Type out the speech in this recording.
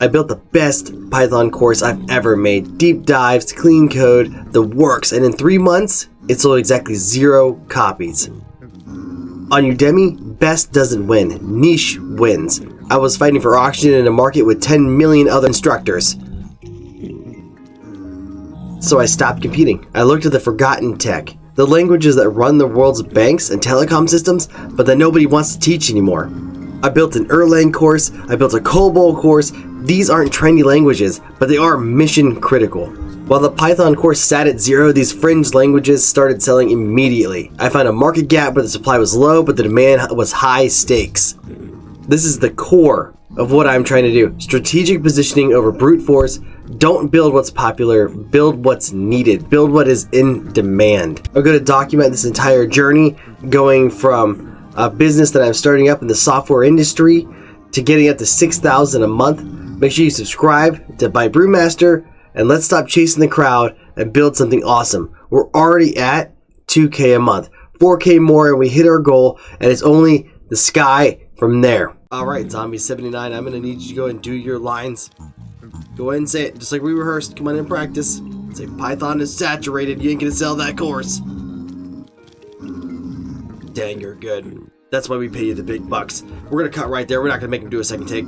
I built the best Python course I've ever made. Deep dives, clean code, the works, and in 3 months, it sold exactly 0 copies. On Udemy, best doesn't win, niche wins. I was fighting for oxygen in a market with 10 million other instructors. So I stopped competing. I looked at the forgotten tech, the languages that run the world's banks and telecom systems, but that nobody wants to teach anymore. I built an Erlang course, I built a COBOL course. These aren't trendy languages, but they are mission critical. While the Python course sat at 0, these fringe languages started selling immediately. I found a market gap where the supply was low, but the demand was high stakes. This is the core of what I'm trying to do. Strategic positioning over brute force. Don't build what's popular, build what's needed, build what is in demand. I'm going to document this entire journey, going from a business that I'm starting up in the software industry to getting up to $6,000 a month. Make sure you subscribe to By Brewmaster, and let's stop chasing the crowd and build something awesome. We're already at $2K a month, $4K more, and we hit our goal, and it's only the sky from there. All right, Zombie79, I'm going to need you to go and do your lines. Go ahead and say it, just like we rehearsed. Come on in and practice. Say, Python is saturated. You ain't going to sell that course. Dang, you're good. That's why we pay you the big bucks. We're going to cut right there. We're not going to make him do a second take.